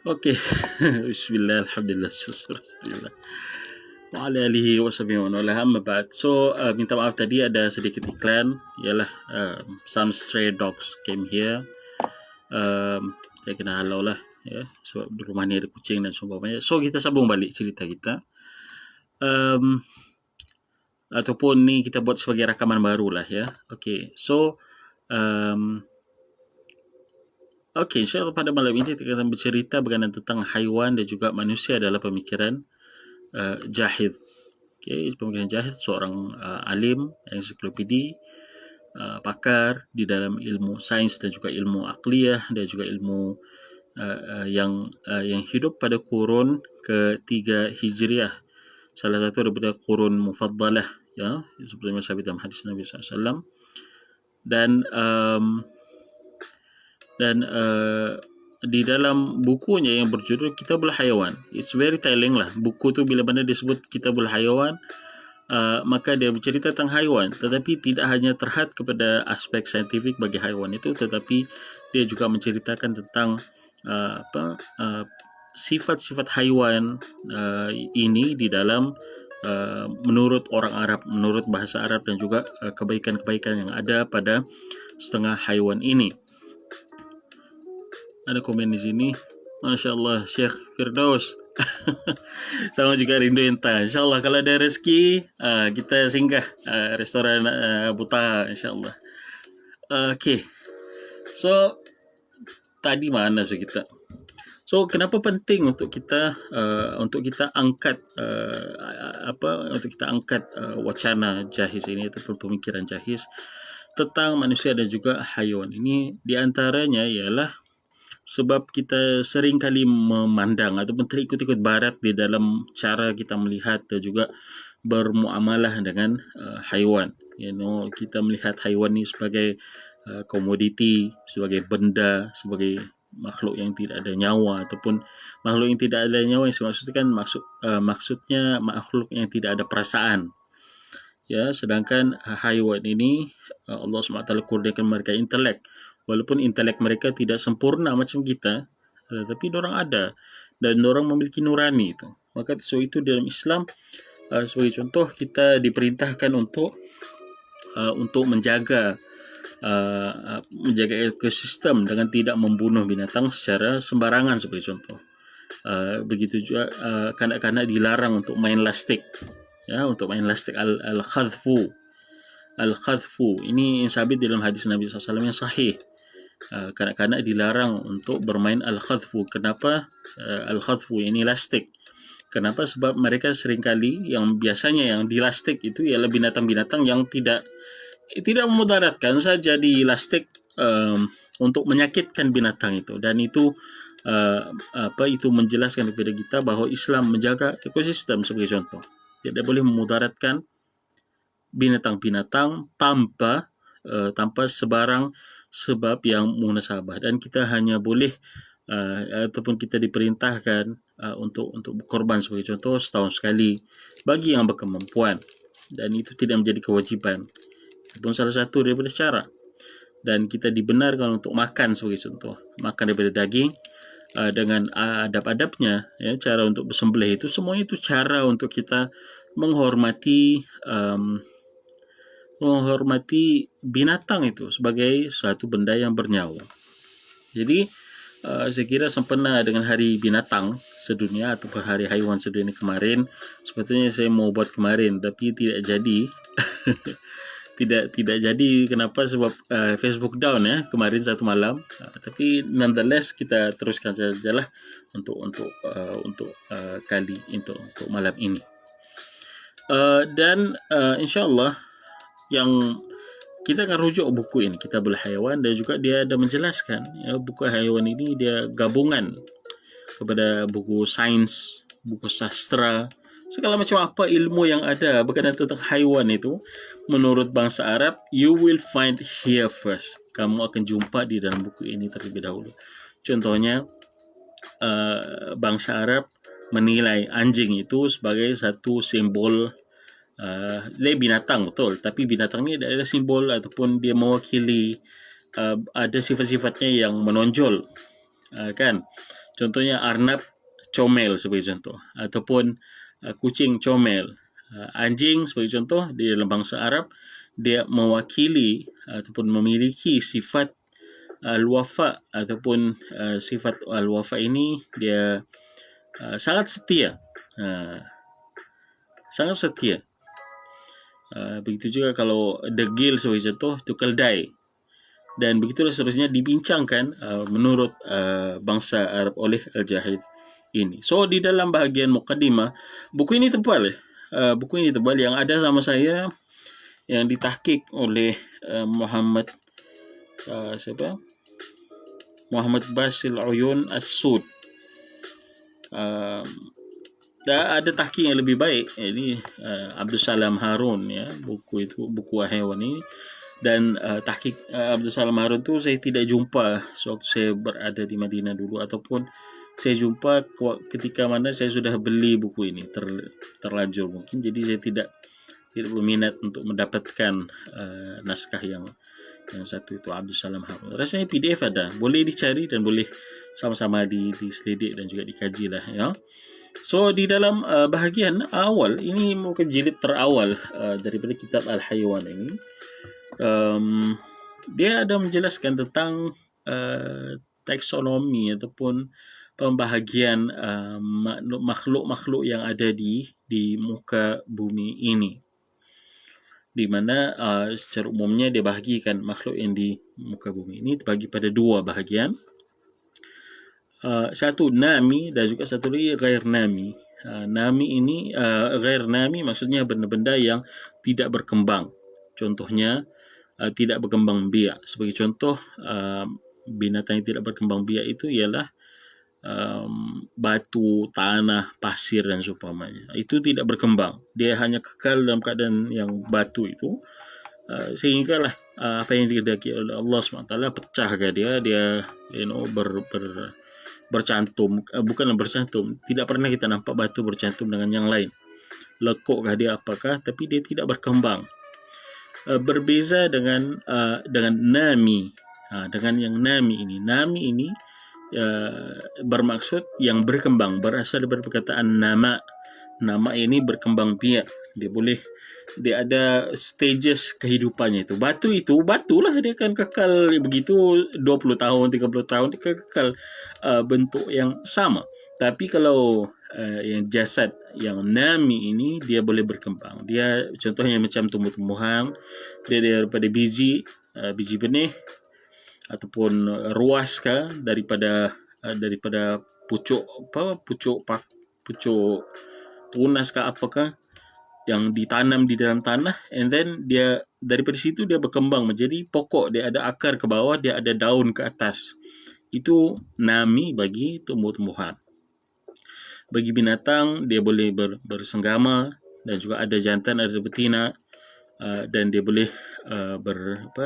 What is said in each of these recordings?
Okey. Bismillah, alhamdulillah, Rasulillah. Wa ala alihi wa sahbihi wa man walah, amma ba'd. So, minta maaf tadi ada sedikit iklan. Ialah some stray dogs came here. Saya kena halau lah, ya, sebab di rumah ni ada kucing dan seumpamanya. So, kita sambung balik cerita kita. Ataupun ni kita buat sebagai rakaman baru lah, ya. Okey. So, okey, insyaAllah pada malam ini kita akan bercerita berkenaan tentang haiwan dan juga manusia dalam pemikiran Jahid. Okey, pemikiran Jahid seorang alim, ensiklopedi, pakar di dalam ilmu sains dan juga ilmu akliyah dan juga ilmu yang hidup pada kurun ketiga Hijriah. Salah satu daripada kurun mufaddalah, ya, seperti yang sabit dalam hadis Nabi SAW. Dan di dalam bukunya yang berjudul Kitabul Hayawan, it's very telling lah. Buku tu bila mana disebut Kitabul Hayawan, maka dia bercerita tentang haiwan, tetapi tidak hanya terhad kepada aspek saintifik bagi haiwan itu, tetapi dia juga menceritakan tentang sifat-sifat haiwan ini di dalam menurut orang Arab, menurut bahasa Arab, dan juga kebaikan-kebaikan yang ada pada setengah haiwan ini. Ada komen di sini, Masya Allah, Syekh Firdaus. Sama juga rindu entah. InsyaAllah kalau ada rezeki, kita singgah restoran Buta, insyaAllah. Okay. So, tadi mana kita? So, kenapa penting untuk kita angkat wacana Jahiz ini, ataupun pemikiran Jahiz tentang manusia dan juga haiwan ini? Di antaranya ialah sebab kita sering kali memandang ataupun terikut-ikut barat di dalam cara kita melihat dan juga bermuamalah dengan haiwan. Kita melihat haiwan ini sebagai komoditi, sebagai benda, sebagai makhluk yang tidak ada nyawa, ataupun makhluk yang tidak ada nyawa yang maksudnya makhluk yang tidak ada perasaan. Ya, sedangkan haiwan ini Allah SWT kurniakan mereka intelek. Walaupun intelek mereka tidak sempurna macam kita, tapi orang ada dan orang memiliki nurani itu. Maka so itu dalam Islam, sebagai contoh, kita diperintahkan untuk menjaga ekosistem dengan tidak membunuh binatang secara sembarangan, sebagai contoh. Begitu juga kanak-kanak dilarang untuk main lastik, ya, untuk main lastik al-khadfu. Al-khadfu ini yang sabit dalam hadis Nabi SAW yang sahih. Kanak-kanak dilarang untuk bermain al-khadfu. Kenapa al-khadfu ini lastik? Kenapa? Sebab mereka seringkali yang biasanya yang di lastik itu ialah binatang-binatang yang tidak memudaratkan, saja di lastik untuk menyakitkan binatang itu. Dan itu itu menjelaskan kepada kita bahawa Islam menjaga ekosistem, sebagai contoh. Tidak boleh memudaratkan binatang-binatang tanpa sebarang sebab yang munasabah, dan kita hanya boleh ataupun kita diperintahkan untuk berkorban, sebagai contoh, setahun sekali bagi yang berkemampuan, dan itu tidak menjadi kewajiban. Itu pun salah satu daripada cara. Dan kita dibenarkan untuk makan, sebagai contoh, makan daripada daging dengan adab-adabnya, ya, cara untuk bersembelih itu, semua itu cara untuk kita menghormati binatang itu sebagai suatu benda yang bernyawa. Jadi saya kira sempena dengan Hari Binatang Sedunia ataupun Hari Haiwan Sedunia kemarin, sebetulnya saya mau buat kemarin tapi tidak jadi. tidak jadi. Kenapa? Sebab Facebook down, ya, kemarin satu malam. Tapi nonetheless kita teruskan sajalah untuk malam ini. Dan insyaAllah yang kita akan rujuk buku ini, Kitabul Hayawan, dan juga dia ada menjelaskan, ya, buku haiwan ini dia gabungan kepada buku sains, buku sastra, segala macam apa ilmu yang ada berkaitan tentang haiwan itu. Menurut bangsa Arab, you will find here first. Kamu akan jumpa di dalam buku ini terlebih dahulu. Contohnya, bangsa Arab menilai anjing itu sebagai satu simbol. Dia binatang, betul, tapi binatang ni ada simbol ataupun dia mewakili ada sifat-sifatnya yang menonjol, kan. Contohnya arnab comel sebagai contoh, ataupun kucing comel. Anjing sebagai contoh di dalam bangsa Arab, dia mewakili ataupun memiliki sifat al-wafa, ataupun sifat al-wafa ini dia sangat setia. Sangat setia. Begitu juga kalau degil sebagai contoh itu keldai, dan begitulah seterusnya dibincangkan menurut bangsa Arab oleh Al-Jahid ini. So di dalam bahagian muqaddimah, buku ini tebal buku ini tebal, yang ada sama saya yang ditahqiq oleh Muhammad siapa? Muhammad Basil Uyun As-Sud. Ada tahqiq yang lebih baik, ini Abdul Salam Harun, ya, buku itu, buku Hewan ini. Dan tahqiq Abdul Salam Harun itu saya tidak jumpa sewaktu saya berada di Madinah dulu, ataupun saya jumpa ketika mana saya sudah beli buku ini terlanjur mungkin, jadi saya tidak berminat untuk mendapatkan naskah yang satu itu Abdul Salam Harun. Rasanya PDF ada, boleh dicari dan boleh sama-sama diselidik dan juga dikaji lah, ya. So di dalam bahagian awal ini mungkin jilid terawal daripada kitab Al-Haywan ini, dia ada menjelaskan tentang taksonomi ataupun pembahagian makhluk-makhluk yang ada di muka bumi ini, di mana secara umumnya dia bahagikan makhluk yang di muka bumi ini terbagi pada dua bahagian. Satu nami dan juga satu lagi ghair nami. Nami ini ghair nami maksudnya benda-benda yang tidak berkembang. Contohnya tidak berkembang biak. Sebagai contoh binatang yang tidak berkembang biak itu ialah batu, tanah, pasir dan seumpamanya. Itu tidak berkembang. Dia hanya kekal dalam keadaan yang batu itu. Sehinggalah apa yang dikehendaki oleh Allah SWT pecah ke dia bercantum, bukanlah bercantum, tidak pernah kita nampak batu bercantum dengan yang lain. Lekokkah dia apakah, tapi dia tidak berkembang. Berbeza dengan nami. Dengan yang nami ini bermaksud yang berkembang, berasal dari perkataan nama. Nama ini berkembang biak. Dia ada stages kehidupannya itu. Batulah dia akan kekal begitu 20 tahun, 30 tahun dia kekal bentuk yang sama. Tapi kalau yang jasad yang nami ini dia boleh berkembang. Dia contohnya macam tumbuh-tumbuhan, dia daripada biji benih ataupun ruas daripada pucuk tunas apakah yang ditanam di dalam tanah, and then dia daripada situ dia berkembang menjadi pokok, dia ada akar ke bawah, dia ada daun ke atas. Itu nami bagi tumbuh-tumbuhan. Bagi binatang dia boleh bersenggama, dan juga ada jantan, ada betina, dan dia boleh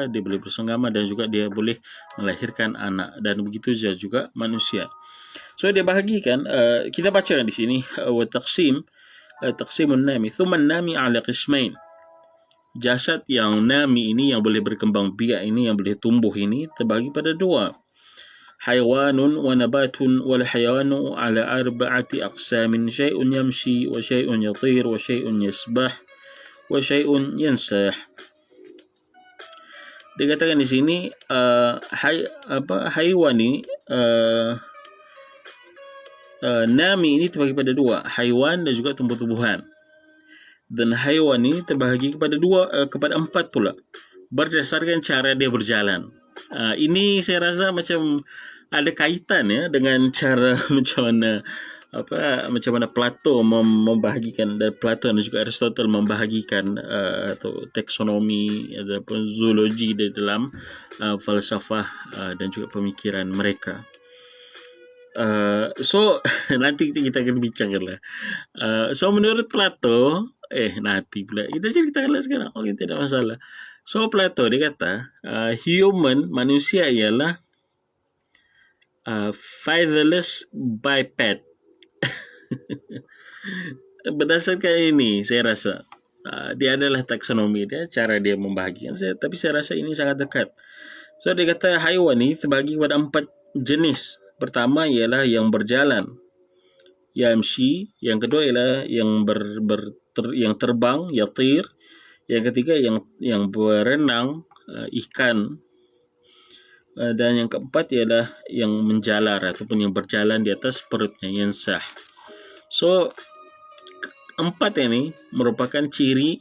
dia boleh bersenggama, dan juga dia boleh melahirkan anak, dan begitu juga manusia. So dia bahagikan, kita baca di sini wa taqsimun nami thumma nami ala qismain. Jasad yang nami ini, yang boleh berkembang biak ini, yang boleh tumbuh ini terbagi pada dua. Hayawanun wa nabatun, wal hayawanu ala arba'ati aqsamin, syai'un yamshi wa syai'un yatir wa syai'un yasbah wa syai'un yansah. Dikatakan di sini haiwan ini nami ini terbagi pada dua, haiwan dan juga tumbuh-tumbuhan. Dan haiwan ini terbagi kepada empat pula, berdasarkan cara dia berjalan. Ini saya rasa macam ada kaitan ya dengan cara macam mana Plato membahagikan, dan Plato dan juga Aristotle membahagikan atau taksonomi ataupun zoologi di dalam falsafah dan juga pemikiran mereka. So nanti kita akan bincangkan lah. So menurut Plato, nanti pula kita ceritakan lah sekarang. Oke, tidak masalah. So Plato dia kata manusia ialah featherless biped. Berdasarkan ini saya rasa dia adalah taksonomi dia, cara dia membahagikan tapi saya rasa ini sangat dekat. So dia kata haiwan ini terbagi kepada 4 jenis. pertama ialah yang berjalan, yamshi. Yang kedua ialah yang yang terbang, yatir. Yang ketiga yang berenang, ikan. Dan yang keempat ialah yang menjalar ataupun yang berjalan di atas perutnya, yansah. So, empat ini merupakan ciri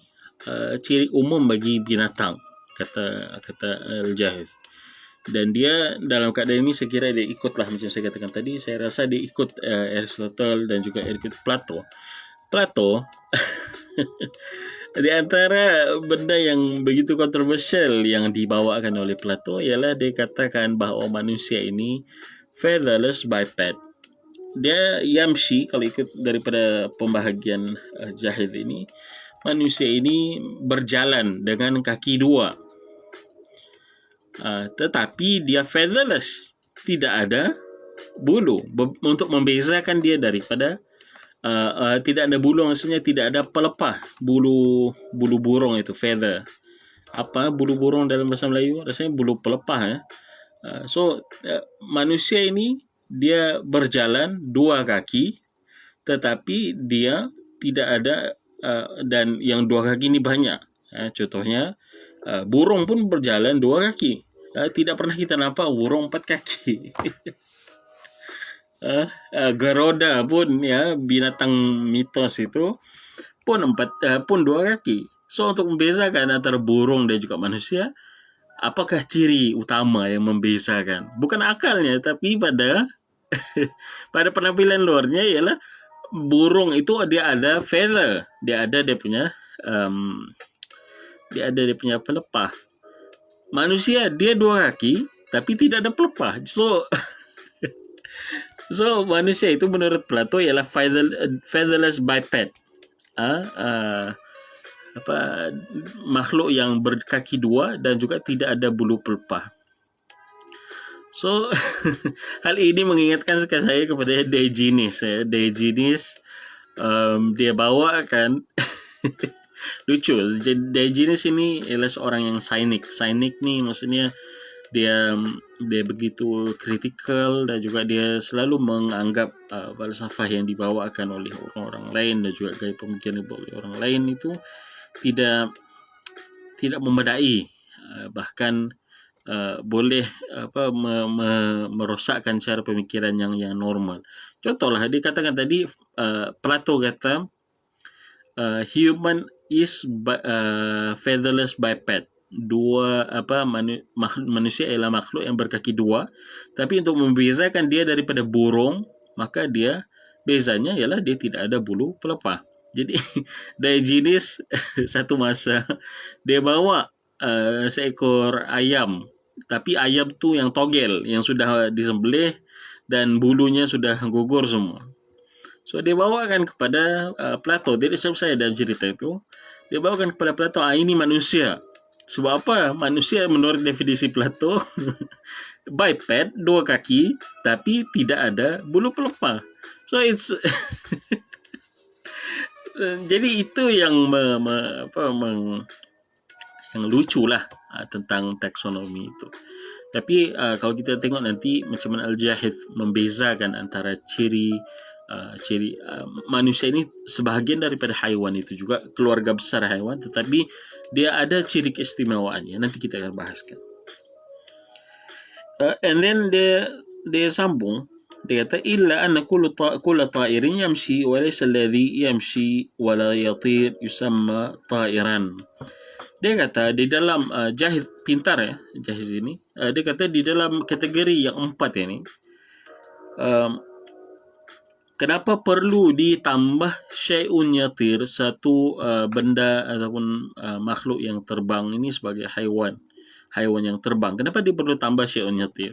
umum bagi binatang, kata Al-Jahith. Dan dia dalam keadaan ini saya kira dia ikutlah, macam saya katakan tadi, saya rasa dia ikut Aristotle dan juga ikut Plato. Di antara benda yang begitu kontroversial yang dibawakan oleh Plato ialah dia katakan bahawa manusia ini featherless biped. Dia yamshi, kalau ikut daripada pembahagian Jahith ini, manusia ini berjalan dengan kaki dua. Tetapi dia featherless, tidak ada bulu, untuk membezakan dia daripada tidak ada bulu, maksudnya tidak ada pelepah bulu burung itu, feather. Apa bulu burung dalam bahasa Melayu? Rasanya bulu pelepah ya. So manusia ini dia berjalan dua kaki, tetapi dia tidak ada dan yang dua kaki ini banyak. Contohnya burung pun berjalan dua kaki. Tidak pernah kita nampak burung empat kaki. Garuda pun ya, binatang mitos itu pun dua kaki. So untuk membezakan antara burung dan juga manusia, apakah ciri utama yang membezakan? Bukan akalnya, tapi pada pada penampilan luarnya ialah burung itu dia ada feather, dia ada dia punya pelepah. Manusia dia dua kaki tapi tidak ada pelepah. So manusia itu menurut Plato ialah featherless biped. Makhluk yang berkaki dua dan juga tidak ada bulu pelepah. So hal ini mengingatkan saya kepada Diogenes. Diogenes dia bawakan lucu. Diogenes ini ialah seorang yang cynic. Cynic ni maksudnya dia begitu kritikal dan juga dia selalu menganggap falsafah yang dibawakan oleh orang-orang lain dan juga gaya pemikiran oleh orang lain itu tidak memadai, bahkan boleh merosakkan cara pemikiran yang normal. Contohlah dikatakan tadi, Plato kata human is featherless biped. Manusia ialah makhluk yang berkaki dua, tapi untuk membezakan dia daripada burung, maka dia bezanya ialah dia tidak ada bulu pelepah. Jadi Diogenes satu masa dia bawa seekor ayam, tapi ayam tu yang togel, yang sudah disembelih dan bulunya sudah gugur semua. So dia bawakan kepada Plato. Jadi saya dalam cerita itu, dia bawakan kepada Plato, ini manusia. Sebab apa? Manusia menurut definisi Plato biped, dua kaki, tapi tidak ada bulu pelepah. So it's jadi itu yang yang lucu lah tentang taksonomi itu. Tapi kalau kita tengok nanti macam mana Al-Jahith membezakan antara ciri manusia ini, sebahagian daripada haiwan itu juga keluarga besar haiwan, tetapi dia ada ciri keistimewaannya. Nanti kita akan bahaskan. And then dia sambung, dia kata illa anna kullu ta'irin yamshi wa laysa alladhi yamshi wa la yatir yusamma ta'iran. Dia kata di dalam Jahith pintar ya, Jahith ini, dia kata di dalam kategori yang empat ini, kenapa perlu ditambah syai'un yatir, satu benda ataupun makhluk yang terbang ini sebagai haiwan yang terbang. Kenapa dia perlu tambah syai'un yatir?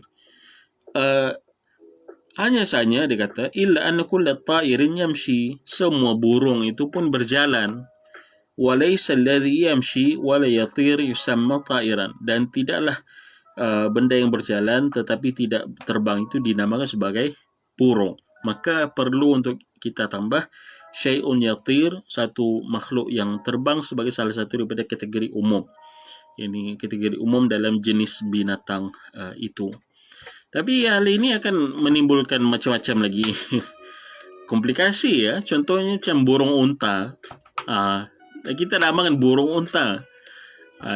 Hanya saja dia kata illa anna kulla ta'irin yamshi, semua burung itu pun berjalan. Walaysa alladhi yamshi wala yatir yusamma ta'iran, dan tidaklah benda yang berjalan tetapi tidak terbang itu dinamakan sebagai burung. Maka perlu untuk kita tambah syai'un yatir, satu makhluk yang terbang, sebagai salah satu daripada kategori umum. Ini kategori umum dalam jenis binatang itu. Tapi hal ini akan menimbulkan macam-macam lagi komplikasi ya. Contohnya macam burung unta. Kita namakan burung unta.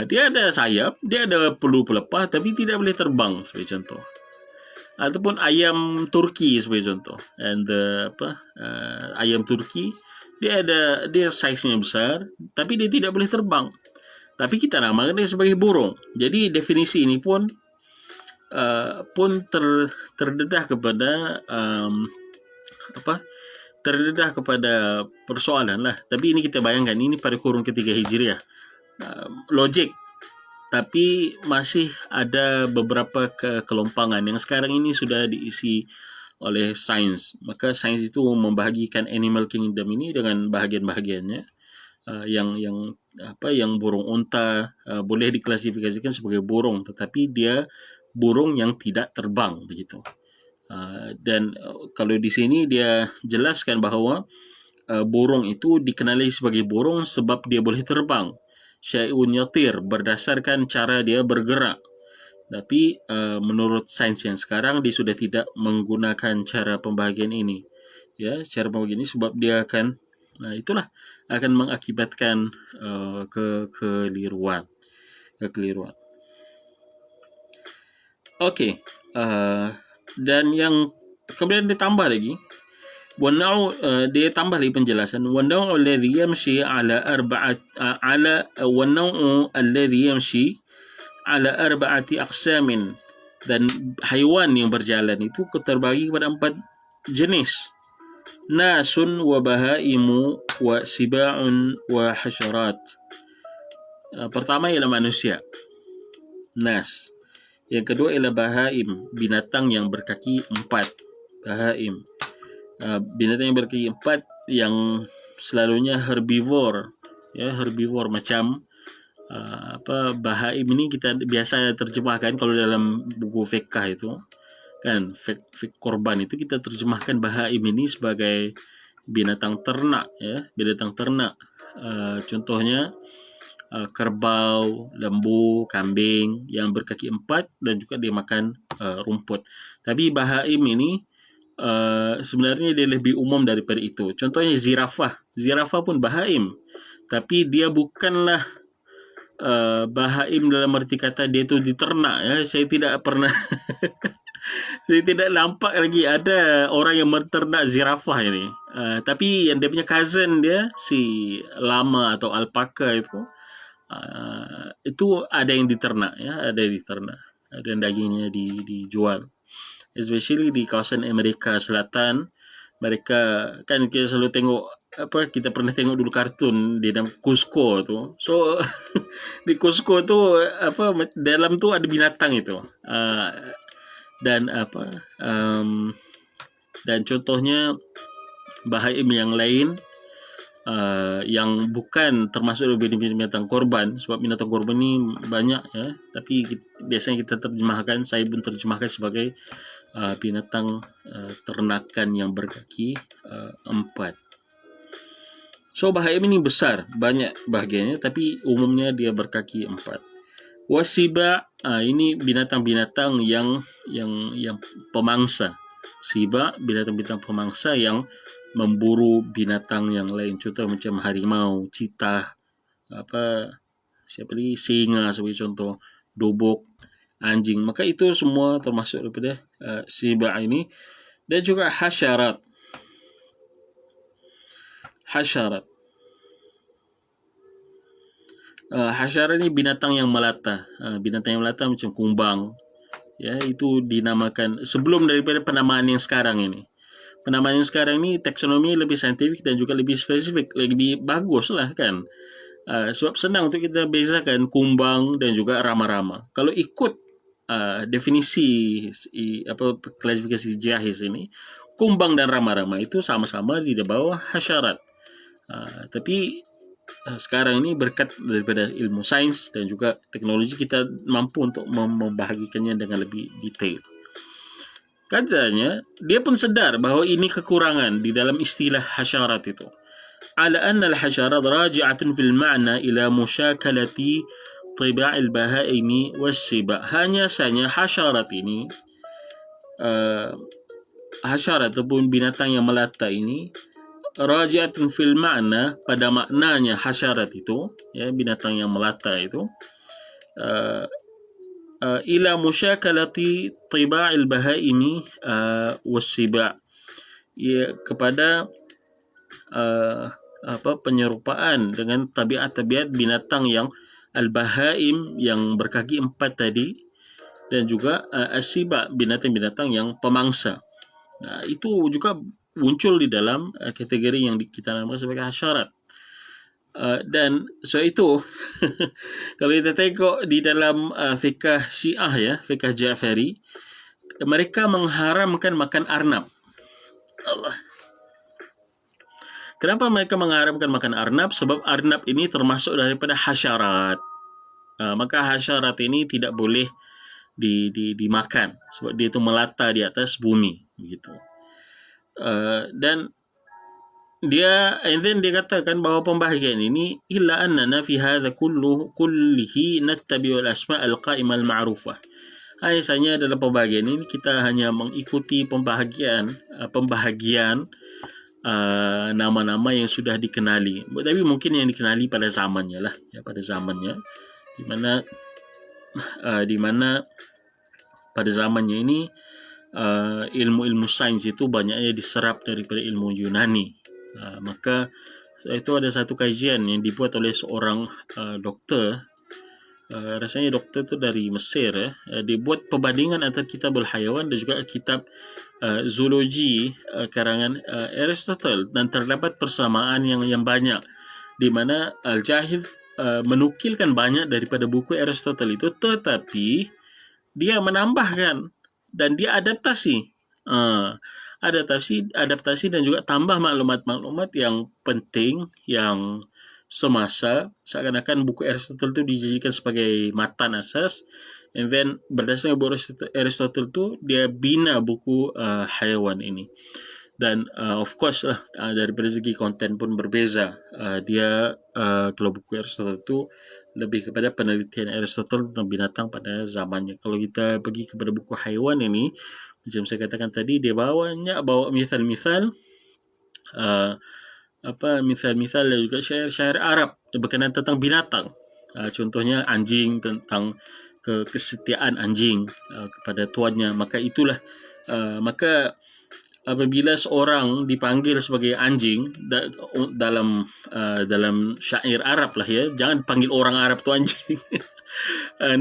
Dia ada sayap, dia ada pelupa, tapi tidak boleh terbang sebagai contoh. Ataupun ayam Turki sebagai contoh. Ayam Turki dia size-nya besar, tapi dia tidak boleh terbang. Tapi kita namakan dia sebagai burung. Jadi definisi ini pun terdedah kepada persoalan lah. Tapi ini kita bayangkan, ini pada kurun ketiga Hijriah. Logik. Tapi masih ada beberapa kelompangan yang sekarang ini sudah diisi oleh sains. Maka sains itu membahagikan animal kingdom ini dengan bahagian-bahagiannya. Yang burung unta boleh diklasifikasikan sebagai burung, tetapi dia burung yang tidak terbang begitu. Dan kalau di sini dia jelaskan bahawa burung itu dikenali sebagai burung sebab dia boleh terbang. Syai'un yatir, berdasarkan cara dia bergerak. Tapi menurut sains yang sekarang dia sudah tidak menggunakan cara pembahagian ini. Ya, cara pembahagian ini sebab dia akan mengakibatkan kekeliruan. Okey. Dan yang kemudian ditambah lagi, dia tambah lagi penjelasan, والنوع الذي يمشي على أربعة أقسام, dan haiwan yang berjalan itu terbagi kepada 4 jenis. Nasun wa bahaimu wa siba'un wa hasyarat. Pertama ialah manusia, nas. Yang kedua ialah bahaim, binatang yang berkaki 4. Bahaim, binatang yang berkaki 4 yang selalunya herbivore, ya, herbivore macam bahaim ini kita biasa terjemahkan kalau dalam buku fiqh itu kan, fiqh korban itu kita terjemahkan bahaim ini sebagai binatang ternak, ya, binatang ternak. Contohnya kerbau, lembu, kambing yang berkaki 4 dan juga dia makan rumput. Tapi bahaim ini sebenarnya dia lebih umum daripada itu. Contohnya zirafah pun bahaim, tapi dia bukanlah bahaim dalam arti kata dia tu diternak, ya. Saya tidak pernah saya tidak nampak lagi ada orang yang menternak zirafah ini. Tapi yang dia punya cousin dia, si lama atau alpaka itu ada yang diternak, ya, ada yang diternak, dan dagingnya dijual. Especially di kawasan Amerika Selatan, mereka kan kita selalu tengok kita pernah tengok dulu kartun di dalam Cusco tu. So di Cusco tu dalam tu ada binatang itu. Dan contohnya bahaim yang lain yang bukan termasuk binatang korban, sebab binatang korban ni banyak, ya, tapi biasanya kita terjemahkan, saya pun terjemahkan sebagai binatang ternakan yang berkaki 4. So bahaim ini besar, banyak bahagiannya, tapi umumnya dia berkaki 4. Wasiba, ini binatang-binatang yang pemangsa. Siba, binatang-binatang pemangsa yang memburu binatang yang lain. Contoh macam harimau, citah, singa sebagai contoh, dobok, anjing. Maka itu semua termasuk daripada siba ini. Dan juga hasyarat. Hasyarat ini binatang yang melata. Binatang yang melata macam kumbang, ya, itu dinamakan sebelum daripada penamaan yang sekarang ini. Penamaan yang sekarang ini taksonomi lebih saintifik dan juga lebih spesifik, lebih bagus lah, kan. Sebab senang untuk kita bezakan kumbang dan juga rama-rama. Kalau ikut definisi klasifikasi Jahiz ini, kumbang dan rama-rama itu sama-sama di bawah hasyarat. Tapi sekarang ini berkat daripada ilmu sains dan juga teknologi, kita mampu untuk membahagikannya dengan lebih detail. Katanya, dia pun sedar bahawa ini kekurangan di dalam istilah hasyarat itu. Ala anna al-hasyarat raji'atun fil ma'na ila musyakalati tiba'il bahaimi was-siba. Hanya saja hasyarat ini uh, hasyarat ataupun binatang yang melata ini raji'atun fil ma'na, pada maknanya hasyarat itu, ya, binatang yang melata itu, uh, ila musyakalati tiba'il bahaimi wassiba', ya, kepada penyerupaan dengan tabiat-tabiat binatang yang al-bahaim, yang berkaki empat tadi, dan juga as-siba, binatang-binatang yang pemangsa. Itu juga muncul di dalam kategori yang kita namakan sebagai hasyarat. Dan itu kalau kita tengok di dalam fiqh Syiah, ya, fiqh Ja'fari, mereka mengharamkan makan arnab. Allah. Kenapa mereka mengharamkan makan arnab? Sebab arnab ini termasuk daripada hasyarat. Maka hasyarat ini tidak boleh dimakan sebab dia itu melata di atas bumi, begitu. Dan dia katakan bahawa pembahagian ini illa annana fi hadha kullihi nattabi'u al-asma' al-qa'imah al-ma'rufah. Hanya dalam pembahagian ini kita hanya mengikuti pembahagian nama-nama yang sudah dikenali, tapi mungkin yang dikenali pada zamannya lah, ya, pada zamannya, di mana pada zamannya ini ilmu-ilmu sains itu banyaknya diserap daripada ilmu Yunani. Maka itu ada satu kajian yang dibuat oleh seorang doktor, rasanya doktor itu dari Mesir, ya. Dibuat perbandingan antara kitabul hayawan dan juga kitab zoologi karangan Aristotle, dan terdapat persamaan yang banyak, di mana Al-Jahid menukilkan banyak daripada buku Aristotle itu, tetapi dia menambahkan dan dia adaptasi dan juga tambah maklumat-maklumat yang penting, yang semasa, seakan-akan buku Aristotle itu dijadikan sebagai matan asas, and then berdasarkan buku Aristotle itu dia bina buku hayawan ini. Dan of course lah, daripada segi konten pun berbeza. Dia kalau buku Aristotle itu lebih kepada penelitian Aristotle tentang binatang pada zamannya. Kalau kita pergi kepada buku haiwan ini, macam saya katakan tadi, dia bawa misal-misal misal-misal dan juga syair-syair Arab berkenaan tentang binatang. Contohnya anjing, tentang kesetiaan anjing kepada tuannya. Maka apabila seorang dipanggil sebagai anjing dalam syair Arab lah, ya, jangan panggil orang Arab tu anjing.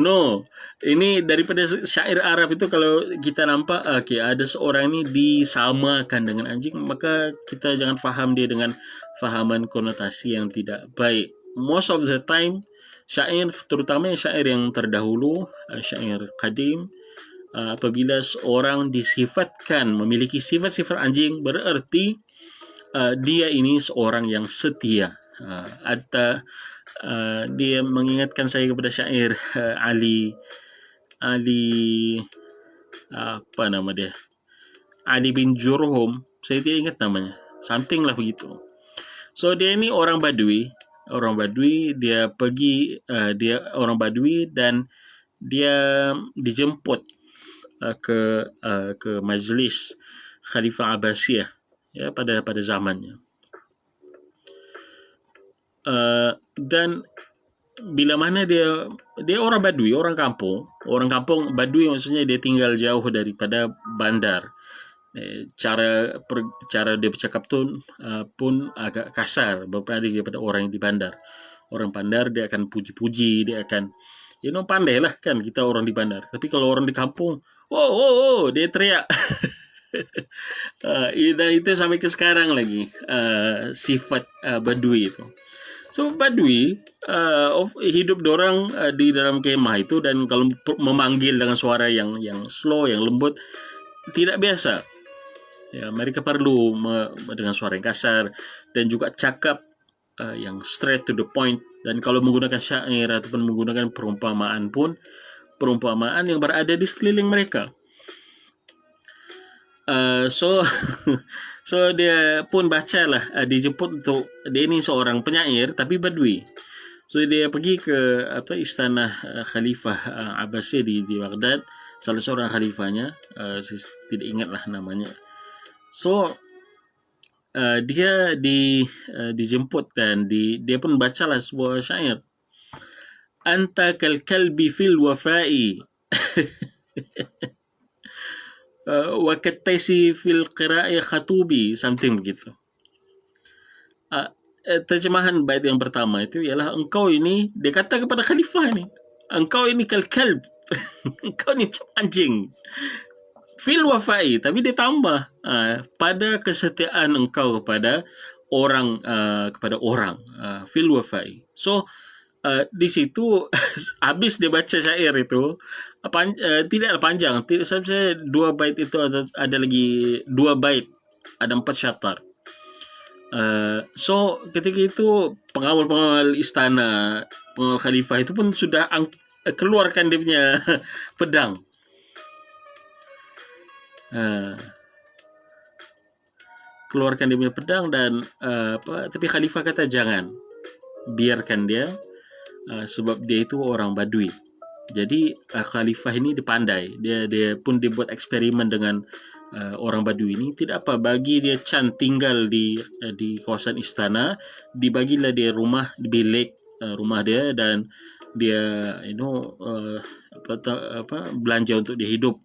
No, ini daripada syair Arab itu, kalau kita nampak ada seorang ini disamakan dengan anjing, maka kita jangan faham dia dengan fahaman konotasi yang tidak baik. Most of the time syair, terutama syair yang terdahulu, syair qadim, apabila seorang disifatkan memiliki sifat-sifat anjing, berarti dia ini seorang yang setia. Dia mengingatkan saya kepada syair Ali bin Jurhum, saya tidak ingat namanya, something lah begitu. So dia ini orang Badui, dia pergi, dia orang Badui, dan dia dijemput ke majlis Khalifah Abbasiyah, ya, pada zamannya. Dan bila mana dia orang Badui, orang kampung Badui, maksudnya dia tinggal jauh daripada bandar. Cara dia bercakap tu pun agak kasar berbanding daripada orang yang di bandar. Orang bandar dia akan puji-puji, dia akan pandai lah kan kita orang di bandar. Tapi kalau orang di kampung, oh, dia teriak. Itu sampai ke sekarang lagi sifat Badui itu. So Badui hidup dorang di dalam kemah itu, dan kalau memanggil dengan suara yang slow, yang lembut, tidak biasa. Ya, mereka perlu dengan suara yang kasar dan juga cakap yang straight to the point. Dan kalau menggunakan syair ataupun menggunakan perumpamaan pun, perumpamaan yang berada di sekeliling mereka. So dia pun bacalah, dijemput untuk, dia ini seorang penyair tapi Badui. So dia pergi ke istana Khalifah Abbasiyah di Baghdad, salah seorang khalifahnya, saya tidak ingatlah namanya. So dia dijemput dan dia pun bacalah sebuah syair, anta kal kalbi fil wafai wa kattaisi fil qira'i khatubi, something begitu. Terjemahan bait yang pertama itu ialah, engkau ini, dia kata kepada khalifah ini, engkau ini kal kalb engkau ini macam anjing, fil wafai, tapi dia tambah pada kesetiaan engkau kepada orang, fil wafai. So di situ habis dia baca syair itu, tidaklah panjang, saya 2 bait itu, ada lagi 2 bait, ada 4 syatar. So ketika itu pengawal istana, pengawal khalifah itu pun sudah keluarkan dia punya pedang. Keluarkan dia punya pedang dan tapi khalifah kata jangan, biarkan dia, sebab dia itu orang Badui. Jadi khalifah ini dipandai, dia pun dibuat eksperimen dengan orang Badui ini. Tidak apa, bagi dia can tinggal di kawasan istana, dibagilah dia rumah, bilik rumah dia, dan dia belanja untuk dia hidup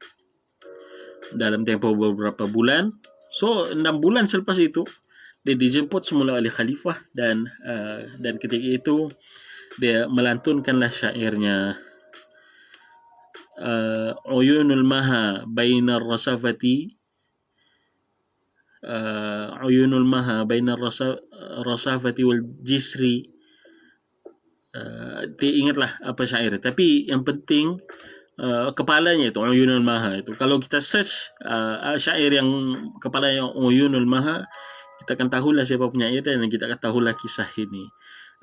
dalam tempoh beberapa bulan. So 6 bulan selepas itu dia dijemput semula oleh khalifah, dan ketika itu dia melantunkanlah syairnya, uyunul maha bainar rasafati, uyunul maha bainar rasafati wal jisri. Ingatlah apa syair, tapi yang penting kepalanya itu uyunul maha itu. Kalau kita search syair yang kepalanya uyunul maha, kita akan tahulah siapa penyair dan kita akan tahulah kisah ini.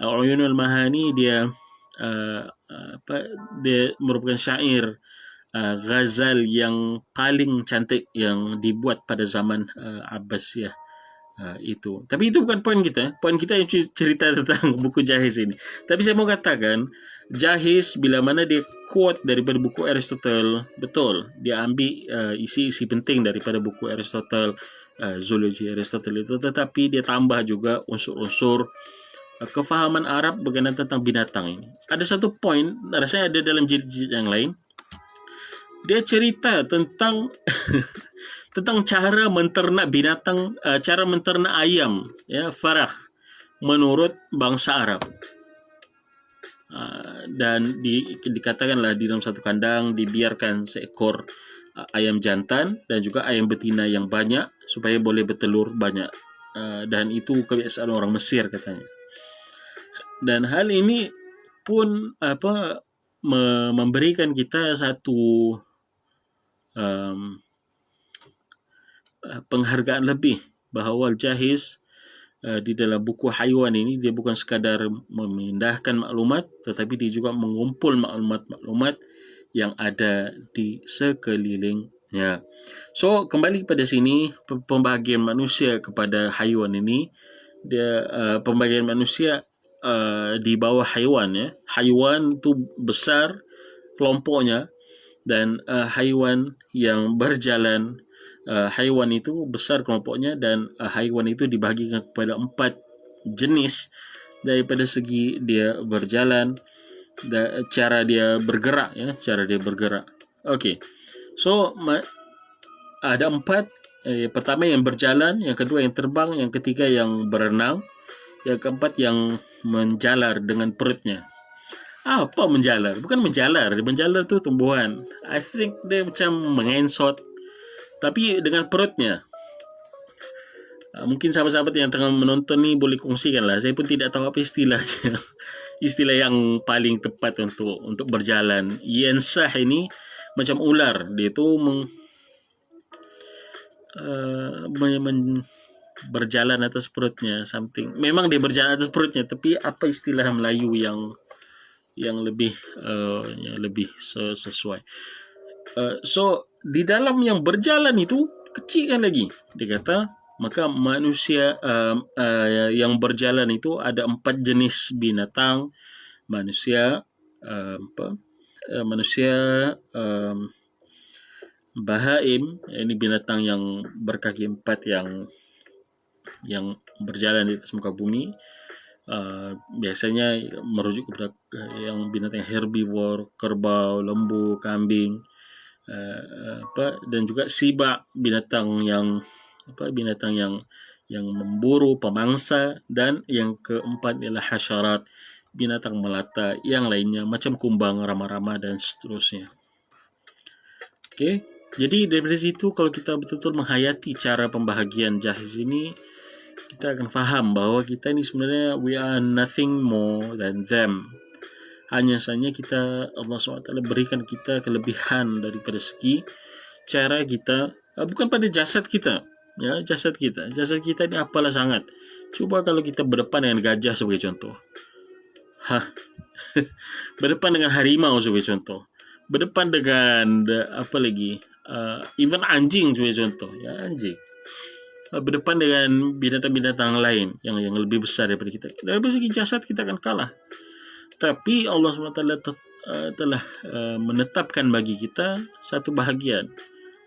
Uyunul maha ini dia dia merupakan syair ghazal yang paling cantik yang dibuat pada zaman Abbasiyah itu. Tapi itu bukan poin kita. Poin kita yang cerita tentang buku Jahiz ini. Tapi saya mau katakan, Jahiz bila mana dia quote daripada buku Aristotle, betul, dia ambil isi-isi penting daripada buku Aristotle, zoologi Aristotle itu, tetapi dia tambah juga unsur-unsur kefahaman Arab berkenaan tentang binatang ini. Ada satu poin, rasanya ada dalam jilid-jilid yang lain, dia cerita tentang tentang cara menternak binatang, cara menternak ayam, ya, farakh, menurut bangsa Arab. Dan dikatakanlah di dalam satu kandang dibiarkan seekor ayam jantan dan juga ayam betina yang banyak supaya boleh bertelur banyak, dan itu kebiasaan orang Mesir katanya. Dan hal ini pun memberikan kita satu penghargaan lebih bahawa Jahiz di dalam buku haiwan ini dia bukan sekadar memindahkan maklumat, tetapi dia juga mengumpul maklumat-maklumat yang ada di sekelilingnya. So kembali kepada sini, pembahagian manusia kepada haiwan ini, dia pembahagian manusia di bawah haiwan, ya. Haiwan tu besar kelompoknya, dan haiwan yang berjalan, haiwan itu besar kelompoknya, dan haiwan itu dibahagikan kepada 4 jenis daripada segi dia berjalan, cara dia bergerak, ya, cara dia bergerak. Okey. So ada 4. Yang pertama yang berjalan, yang kedua yang terbang, yang ketiga yang berenang, yang keempat yang menjalar dengan perutnya. Apa menjalar? Bukan menjalar. Menjalar tu tumbuhan. I think dia macam mengensot, tapi dengan perutnya. Mungkin sahabat-sahabat yang tengah menonton ni boleh kongsikan lah. Saya pun tidak tahu apa istilahnya. Istilah yang paling tepat untuk berjalan. Yensah ini macam ular. Dia tu berjalan atas perutnya, something. Memang dia berjalan atas perutnya, tapi apa istilah Melayu yang lebih sesuai. So di dalam yang berjalan itu kecilkan lagi, dia kata, maka manusia yang berjalan itu ada 4 jenis binatang. Manusia bahaim, ini binatang yang berkaki empat yang berjalan di atas muka bumi, biasanya merujuk kepada yang binatang herbivore, kerbau, lembu, kambing, dan juga sibak, binatang yang memburu pemangsa, dan yang keempat ialah hasyarat, binatang melata yang lainnya macam kumbang, rama-rama dan seterusnya. Okey, jadi dari situ kalau kita betul-betul menghayati cara pembahagian jahiz ini, kita akan faham bahawa kita ni sebenarnya we are nothing more than them. Hanya saja kita, Allah SWT berikan kita kelebihan daripada segi cara kita, bukan pada jasad kita. Ya, jasad kita ni apalah sangat. Cuba kalau kita berdepan dengan gajah sebagai contoh. Berdepan dengan harimau sebagai contoh. Berdepan dengan apa lagi? Even anjing sebagai contoh. Ya, anjing. Berdepan dengan binatang-binatang lain yang lebih besar daripada kita. Dari segi jasad kita akan kalah. Tapi Allah SWT telah menetapkan bagi kita satu bahagian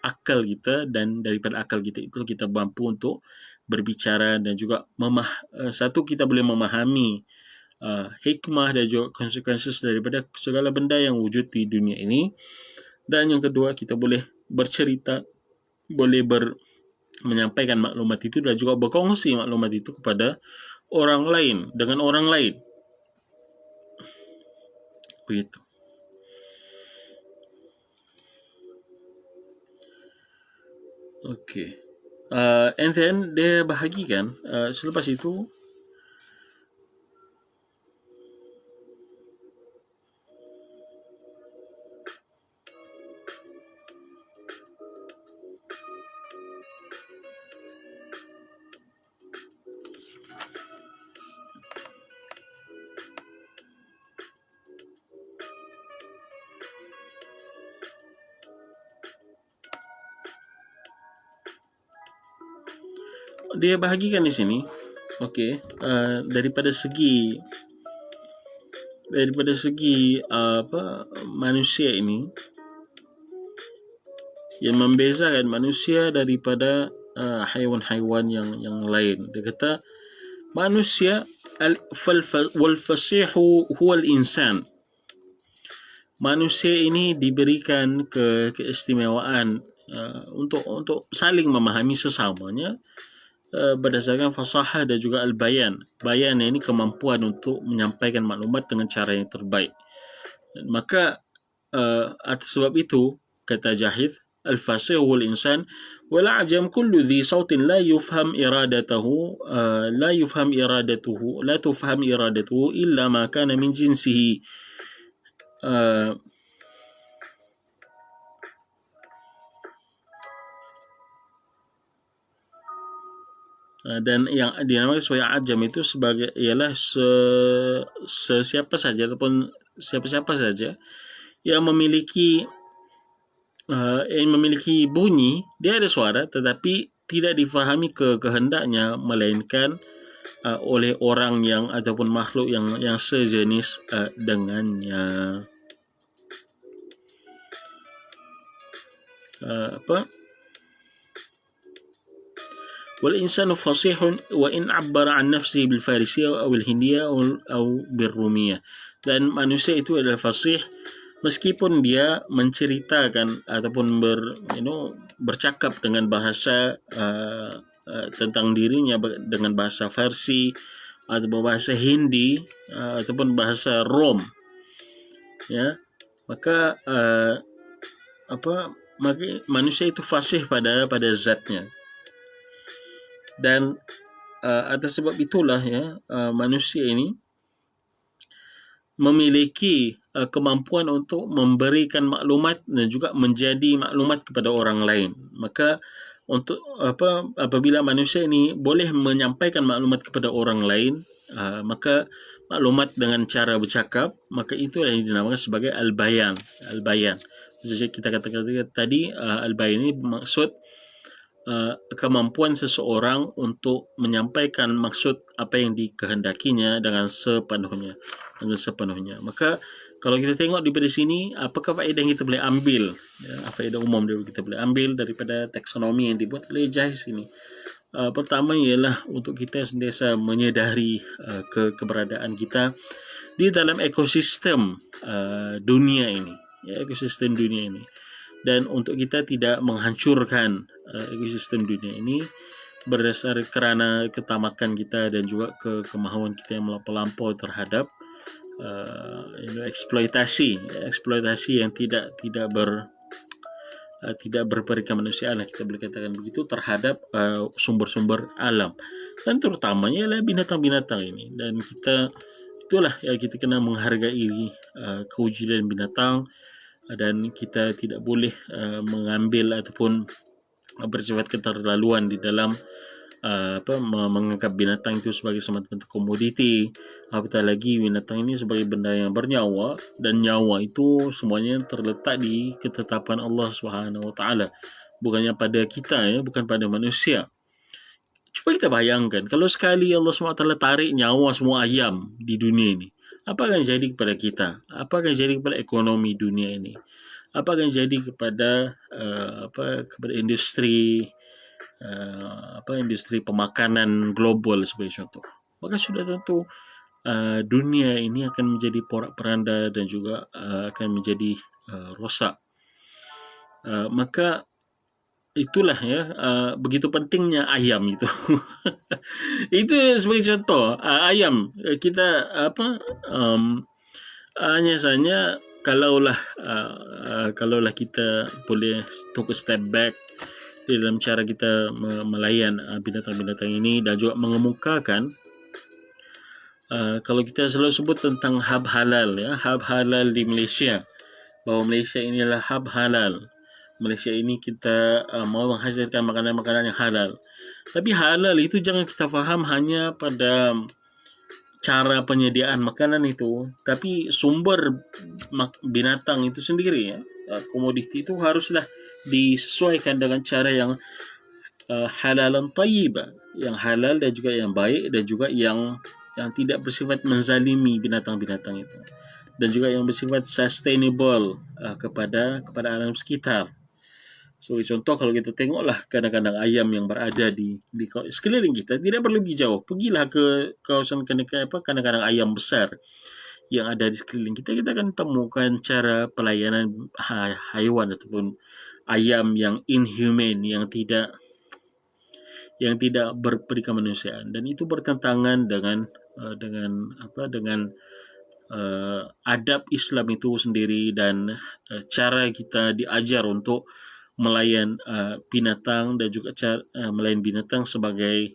akal kita, dan daripada akal kita itu kita mampu untuk berbicara dan juga satu, kita boleh memahami hikmah dan juga konsekuensi daripada segala benda yang wujud di dunia ini. Dan yang kedua, kita boleh bercerita, boleh menyampaikan maklumat itu dan juga berkongsi maklumat itu kepada orang lain, dengan orang lain. Begitu. Okey. And then dia bahagikan selepas itu dia bahagikan di sini. Okey, daripada segi manusia ini, yang membezakan manusia daripada haiwan-haiwan yang lain. Dia kata manusia wal fasihu huwal insan. Manusia ini diberikan keistimewaan untuk saling memahami sesamanya berdasarkan fasahah dan juga al-bayan. Bayan ini kemampuan untuk menyampaikan maklumat dengan cara yang terbaik. Maka atas sebab itu, kata Jahith, al-fasih wal insan wal a'jam kullu dhi sautin la tufham iradatuhu illa ma kana min jinsihi. Dan yang dinamakan sebagai ajam itu ialah siapa saja ataupun siapa-siapa saja yang memiliki bunyi, dia ada suara tetapi tidak difahami kehendaknya, melainkan oleh orang yang ataupun makhluk yang sejenis dengannya. والإنسان فصيح وإن عبر عن نفسه بالفارسية أو الهندية أو بالرومية. Dan manusia itu adalah fasih meskipun dia menceritakan ataupun bercakap dengan bahasa tentang dirinya dengan bahasa Farsi atau bahasa Hindi ataupun bahasa Rom. Ya, maka manusia itu fasih pada zatnya. Dan atas sebab itulah manusia ini memiliki kemampuan untuk memberikan maklumat dan juga menjadi maklumat kepada orang lain. Maka untuk apabila manusia ini boleh menyampaikan maklumat kepada orang lain, maka maklumat dengan cara bercakap, maka itu yang dinamakan sebagai al-bayan. Jadi kita katakan tadi al-bayan ini maksud kemampuan seseorang untuk menyampaikan maksud apa yang dikehendakinya dengan sepenuhnya. Maka Kalau kita tengok daripada sini, apakah faedah yang kita boleh ambil, ya, faedah umum yang kita boleh ambil daripada taksonomi yang dibuat oleh Jahis ini. Pertama ialah untuk kita sentiasa menyedari keberadaan kita di dalam ekosistem dunia ini, ya, ekosistem dunia ini, dan untuk kita tidak menghancurkan ekosistem dunia ini berdasar kerana ketamakan kita dan juga kemahuan kita yang melampau terhadap eksploitasi yang tidak berperikemanusiaan, kita boleh katakan begitu, terhadap sumber-sumber alam, dan terutamanya adalah binatang-binatang ini. Dan itulah ya, kita kena menghargai kewujudan binatang, dan kita tidak boleh mengambil ataupun bersifat keterlaluan di dalam menganggap binatang itu sebagai semata-mata komoditi, apatah lagi binatang ini sebagai benda yang bernyawa, dan nyawa itu semuanya terletak di ketetapan Allah Subhanahu Wa Taala, bukannya pada kita, ya, bukan pada manusia. Cuba kita bayangkan kalau sekali Allah SWT tarik nyawa semua ayam di dunia ini, apa akan jadi kepada kita? Apa akan jadi kepada ekonomi dunia ini? Apa akan jadi kepada kepada industri industri pemakanan global sebagai contoh? Maka sudah tentu dunia ini akan menjadi porak-poranda dan juga akan menjadi rosak. Maka itulah ya, begitu pentingnya ayam itu. Itu sebagai contoh, ayam kita hanya saja kalaulah kita boleh take a step back di dalam cara kita melayan binatang-binatang ini, dan juga mengemukakan kalau kita selalu sebut tentang hub halal, ya, hub halal di Malaysia, bahawa Malaysia inilah hub halal. Malaysia ini kita mau menghasilkan makanan-makanan yang halal. Tapi halal itu jangan kita faham hanya pada cara penyediaan makanan itu, tapi sumber binatang itu sendiri, ya, komoditi itu haruslah disesuaikan dengan cara yang halalan tayyibah, yang halal dan juga yang baik, dan juga yang tidak bersifat menzalimi binatang-binatang itu, dan juga yang bersifat sustainable kepada alam sekitar. So, contoh kalau kita tengoklah kandang-kandang ayam yang berada di sekeliling kita, tidak perlu pergi jauh. Pergilah ke kawasan kandang-kandang ayam besar yang ada di sekeliling kita, kita akan temukan cara pelayanan haiwan ataupun ayam yang inhumane, yang tidak berperikemanusiaan, dan itu bertentangan dengan adab Islam itu sendiri, dan cara kita diajar untuk melayan binatang, dan juga melayan binatang sebagai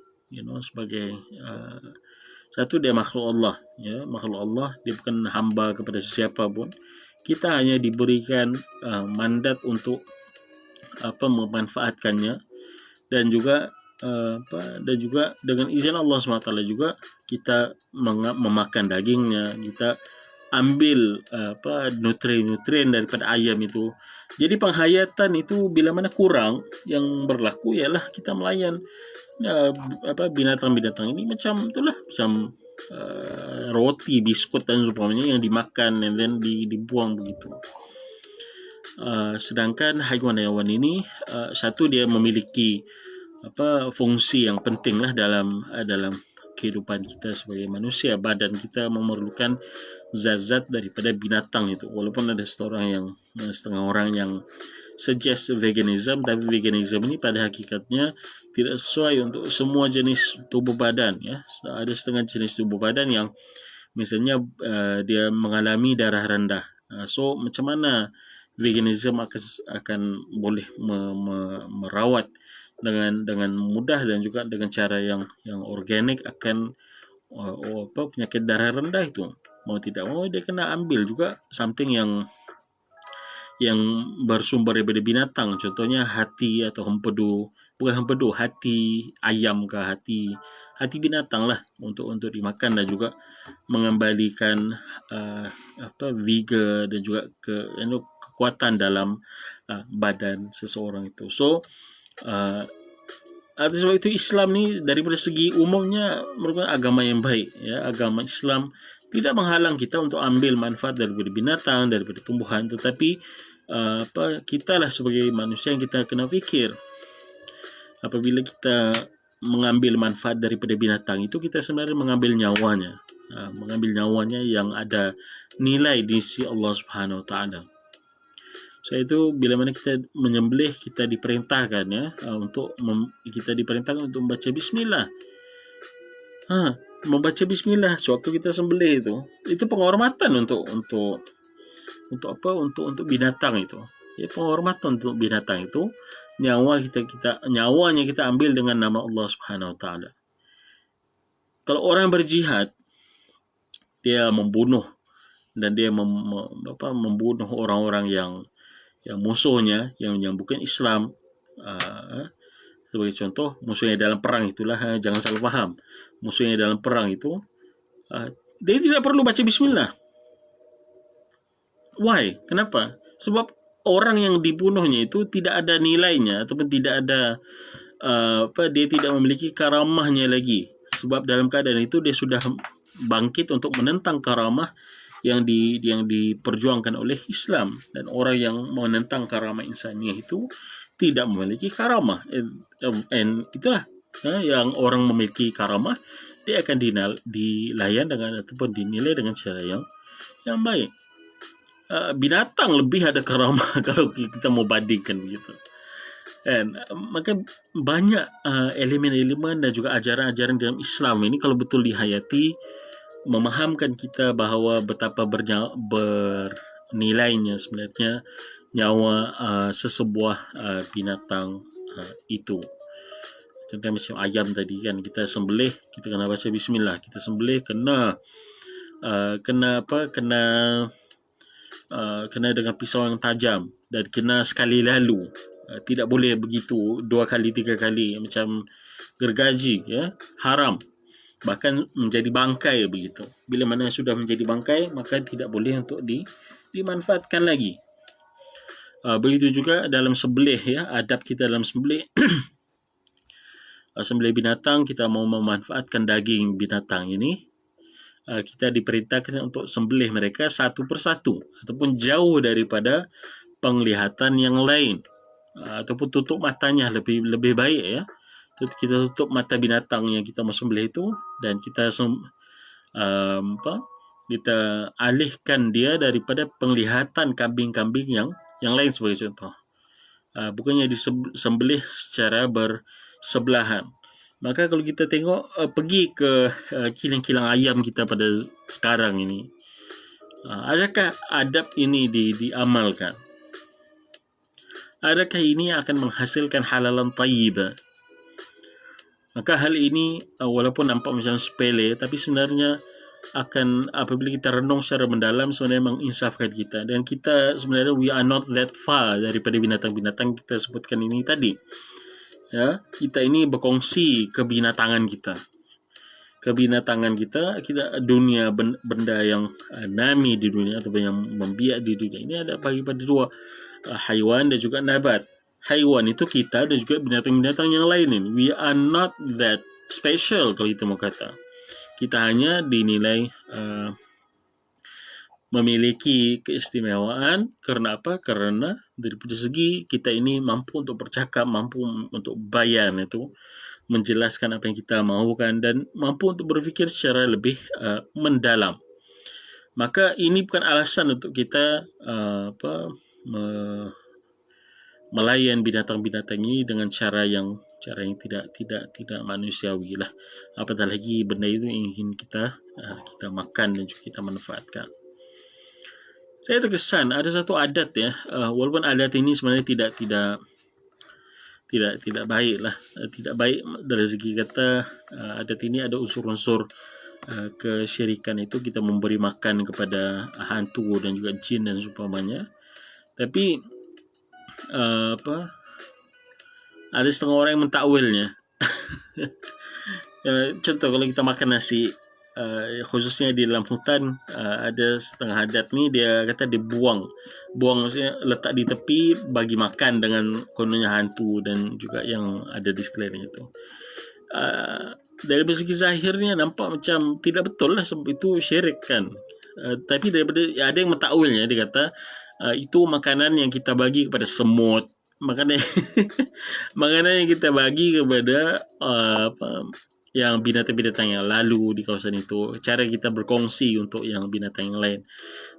satu, dia makhluk Allah, ya, makhluk Allah, dia bukan hamba kepada sesiapa pun. Kita hanya diberikan mandat untuk memanfaatkannya, dan juga dengan izin Allah SWT juga kita memakan dagingnya, kita ambil nutrien daripada ayam itu. Jadi penghayatan itu bila mana kurang, yang berlaku ialah kita melayan binatang-binatang ini macam itulah, macam roti, biskut dan sebagainya yang dimakan dan then dibuang begitu. Sedangkan haiwan-haiwan ini satu, dia memiliki fungsi yang penting lah dalam kehidupan kita sebagai manusia. Badan kita memerlukan zat-zat daripada binatang itu, walaupun ada setengah orang yang suggest veganism, tapi veganism ini pada hakikatnya tidak sesuai untuk semua jenis tubuh badan, ya. Ada setengah jenis tubuh badan yang misalnya dia mengalami darah rendah. So macam mana veganism akan boleh merawat dengan mudah dan juga dengan cara yang organik akan penyakit darah rendah itu? Mau tidak mau dia kena ambil juga something yang bersumber daripada binatang, contohnya hati atau hempedu, bukan hempedu, hati ayam ke hati binatang lah, untuk dimakan, dan juga mengembalikan vigor dan juga kekuatan dalam badan seseorang itu. So atas sebab itu Islam ni daripada segi umumnya merupakan agama yang baik, ya. Agama Islam tidak menghalang kita untuk ambil manfaat daripada binatang, daripada tumbuhan, tetapi kita lah sebagai manusia yang kita kena fikir. Apabila kita mengambil manfaat daripada binatang itu, kita sebenarnya mengambil nyawanya. Mengambil nyawanya yang ada nilai di sisi Allah Subhanahu Wa Taala. So itu bila mana kita menyembelih, kita diperintahkan kita diperintahkan untuk membaca bismillah. Membaca bismillah sewaktu kita sembelih itu penghormatan untuk binatang itu. Ya, penghormatan untuk binatang itu, nyawanya kita ambil dengan nama Allah Subhanahu Wa Taala. Kalau orang berjihad, dia membunuh dan dia membunuh orang-orang yang musuhnya yang bukan Islam. Sebagai contoh, musuhnya dalam perang itulah, jangan salah faham. Musuhnya dalam perang itu, dia tidak perlu baca bismillah. Why? Kenapa? Sebab orang yang dibunuhnya itu tidak ada nilainya ataupun tidak ada dia tidak memiliki karamahnya lagi. Sebab dalam keadaan itu dia sudah bangkit untuk menentang karamah yang diperjuangkan oleh Islam, dan orang yang menentang karamah insaniyah itu tidak memiliki karamah. And itulah yang orang memiliki karamah, dia akan dilayan dengan ataupun dinilai dengan cara yang baik. Binatang lebih ada karamah kalau kita mau bandingkan begitu. Dan maka banyak elemen-elemen dan juga ajaran-ajaran dalam Islam ini kalau betul dihayati, memahamkan kita bahawa betapa bernilainya sebenarnya nyawa sesebuah binatang itu. Contohnya macam ayam tadi kan, kita sembelih, kita kena baca bismillah. Kita sembelih kena dengan pisau yang tajam dan kena sekali lalu. Tidak boleh begitu 2 kali 3 kali macam gergaji, ya, haram. Bahkan menjadi bangkai begitu. Bila mana sudah menjadi bangkai, maka tidak boleh untuk dimanfaatkan lagi. Begitu juga dalam sembelih, ya, adab kita dalam sembelih. Sembelih binatang, kita mau memanfaatkan daging binatang ini, kita diperintahkan untuk sembelih mereka satu persatu ataupun jauh daripada penglihatan yang lain, ataupun tutup matanya lebih baik, ya. Kita tutup mata binatang yang kita mau sembelih itu, dan kita kita alihkan dia daripada penglihatan kambing-kambing yang lain sebagai contoh. Bukannya disembelih secara bersebelahan. Maka kalau kita tengok, pergi ke kilang-kilang ayam kita pada sekarang ini, adakah adab ini diamalkan? Adakah ini akan menghasilkan halalan tayyibah? Maka hal ini walaupun nampak macam sepele, tapi sebenarnya akan, apabila kita renung secara mendalam, sebenarnya menginsafkan kita. Dan kita sebenarnya we are not that far daripada binatang-binatang kita sebutkan ini tadi. Ya, kita ini berkongsi kebinatangan kita. Kebinatangan kita dunia benda yang nami di dunia ataupun yang membiak di dunia ini ada bagi pada 2, haiwan dan juga nabat. Haiwan itu kita dan juga binatang-binatang yang lain ini. We are not that special kalau kita mau kata. Kita hanya dinilai memiliki keistimewaan. Karena apa? Karena dari segi kita ini mampu untuk bercakap, mampu untuk bayan itu, menjelaskan apa yang kita mahukan, dan mampu untuk berfikir secara lebih mendalam. Maka ini bukan alasan untuk kita melayan binatang-binatang ini dengan cara yang tidak manusiawi lah. Apatah lagi benda itu ingin kita makan dan juga kita manfaatkan. Saya terkesan ada satu adat, ya, walaupun adat ini sebenarnya tidak baik lah, tidak baik dari segi kata adat ini ada unsur-unsur kesyirikan, itu kita memberi makan kepada hantu dan juga jin dan seumpamanya. Tapi ada setengah orang yang mentakwilnya. Contoh, kalau kita makan nasi, khususnya di dalam hutan, ada setengah adat ni dia kata dia buang maksudnya letak di tepi bagi makan dengan kononnya hantu dan juga yang ada di sekeliling itu. dari segi zahirnya nampak macam tidak betul lah, sebab itu syirik kan. Tapi daripada ada yang mentakwilnya, dia kata itu makanan yang kita bagi kepada semut, makanan makanan yang kita bagi kepada yang binatang-binatang yang lalu di kawasan itu, cara kita berkongsi untuk yang binatang yang lain.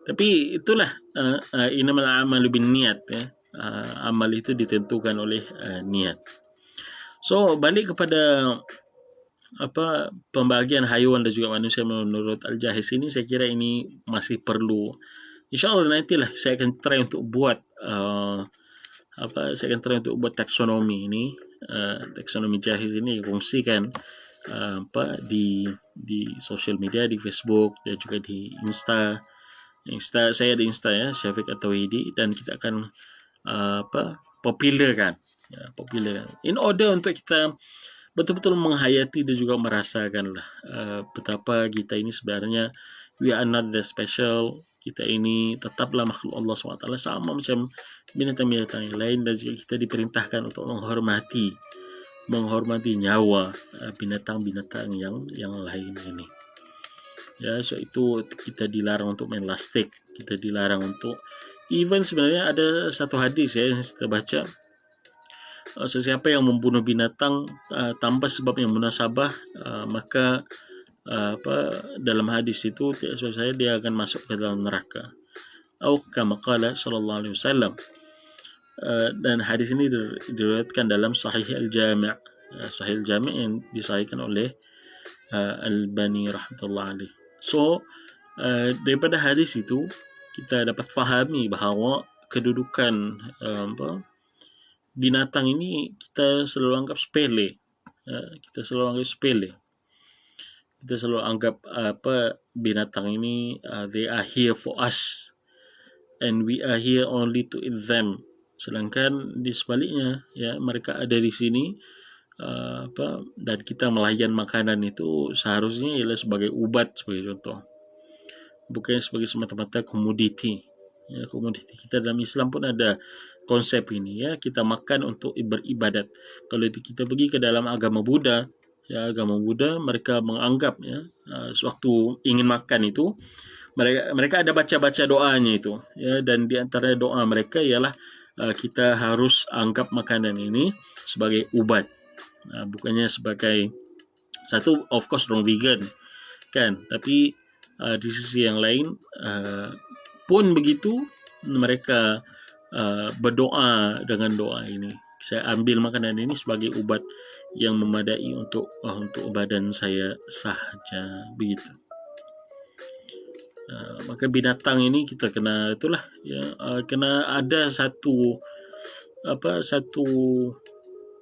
Tapi itulah innamal a'malu binniyat ya. Amal itu ditentukan oleh niat. So balik kepada pembagian haiwan dan juga manusia menurut Al-Jahiz ini, saya kira ini masih perlu. InsyaAllah nantilah saya akan try untuk buat taksonomi ini, taksonomi Jahiz ini kongsikan di social media, di Facebook dan juga di Insta. Saya ada Insta ya, Syafiq At-Tauhidi, dan kita akan popularkan in order untuk kita betul-betul menghayati dan juga merasakan betapa kita ini sebenarnya we are not that special. Kita ini tetaplah makhluk Allah SWT, sama macam binatang-binatang yang lain, dan juga kita diperintahkan untuk menghormati nyawa binatang-binatang yang lain ini. Ya, so itu kita dilarang untuk main lastik, kita dilarang untuk even sebenarnya ada satu hadis ya yang kita baca, sesiapa yang membunuh binatang tanpa sebab yang munasabah, maka dalam hadis itu dia akan masuk ke dalam neraka. Atau kama qala sallallahu alaihi wasallam. Dan hadis ini diriwayatkan dalam Sahih Al-Jami', Sahih Al-Jami' yang disahihkan oleh Al-Albani rahmatullah alaih. So daripada hadis itu kita dapat fahami bahawa kedudukan binatang ini kita selalu anggap sepele. Kita selalu anggap binatang ini they are here for us and we are here only to eat them. Sedangkan di sebaliknya ya, mereka ada di sini dan kita melayan makanan itu seharusnya ialah sebagai ubat, sebagai contoh, bukan sebagai semata-mata komoditi. Ya, komoditi kita dalam Islam pun ada konsep ini ya, kita makan untuk beribadat. Kalau kita pergi ke dalam agama Buddha, ya, agama Buddha mereka menganggap ya, sewaktu ingin makan itu mereka ada baca-baca doanya itu ya, dan di antara doa mereka ialah kita harus anggap makanan ini sebagai ubat, bukannya sebagai satu, of course orang vegan kan, tapi di sisi yang lain pun begitu, mereka berdoa dengan doa ini, saya ambil makanan ini sebagai ubat yang memadai untuk badan saya sahaja, begitu. Maka binatang ini kita kena itulah ya, kena ada satu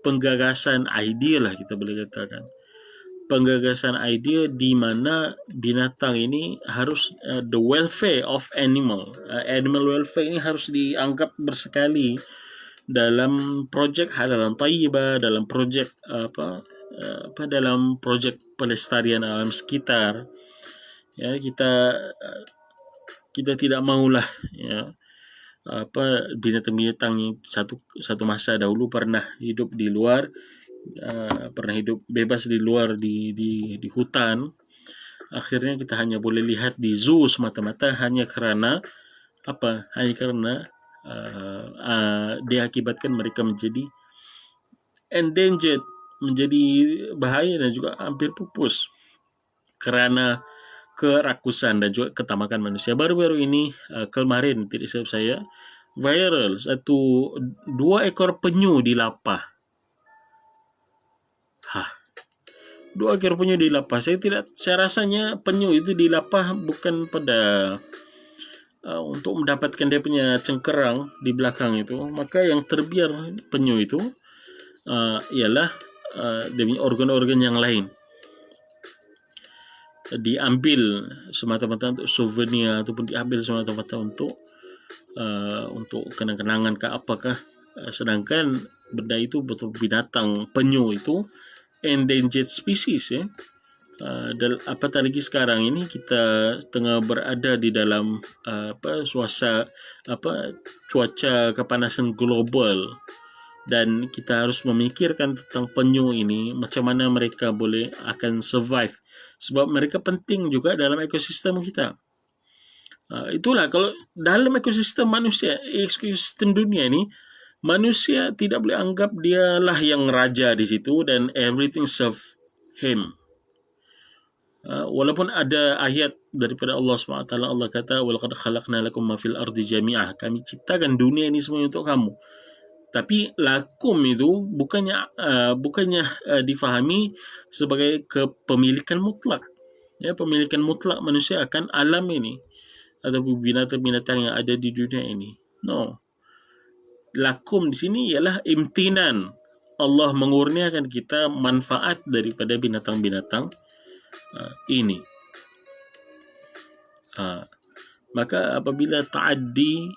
penggagasan idea lah, kita boleh katakan penggagasan idea di mana binatang ini harus the welfare of animal welfare ini harus dianggap bersekali dalam projek halalan thayyibah, dalam projek dalam projek pelestarian alam sekitar ya. Kita tidak maulah ya binatang-binatang yang satu masa dahulu pernah hidup di luar, pernah hidup bebas di luar di hutan, akhirnya kita hanya boleh lihat di zoo semata-mata hanya karena diakibatkan mereka menjadi endangered, menjadi bahaya dan juga hampir pupus kerana kerakusan dan juga ketamakan manusia. Baru-baru ini kemarin tidak silap saya viral 2 ekor penyu di Lapah. 2 ekor penyu di Lapah. Saya rasanya penyu itu di Lapah bukan pada untuk mendapatkan dia punya cengkerang di belakang itu, maka yang terbiar penyu itu ialah dia punya organ-organ yang lain, diambil semata-mata untuk souvenir ataupun diambil semata-mata untuk kenang-kenangan ke apakah, sedangkan benda itu betul binatang penyu itu endangered species ya. Dan apatah lagi sekarang ini kita tengah berada di dalam cuaca kepanasan global, dan kita harus memikirkan tentang penyu ini, macam mana mereka boleh akan survive, sebab mereka penting juga dalam ekosistem kita. Itulah kalau dalam ekosistem manusia, ekosistem dunia ini, manusia tidak boleh anggap dialah yang raja di situ dan everything serve him. Walaupun ada ayat daripada Allah SWT, Allah kata walaqad khalaqna lakum ma fil ardi jami'ah, kami ciptakan dunia ini semua untuk kamu. Tapi lakum itu bukannya difahami sebagai kepemilikan mutlak. Ya, pemilikan mutlak manusia akan alam ini atau binatang-binatang yang ada di dunia ini. No. Lakum di sini ialah imtinan. Allah mengurniakan kita manfaat daripada binatang-binatang ini. Maka apabila ta'addi,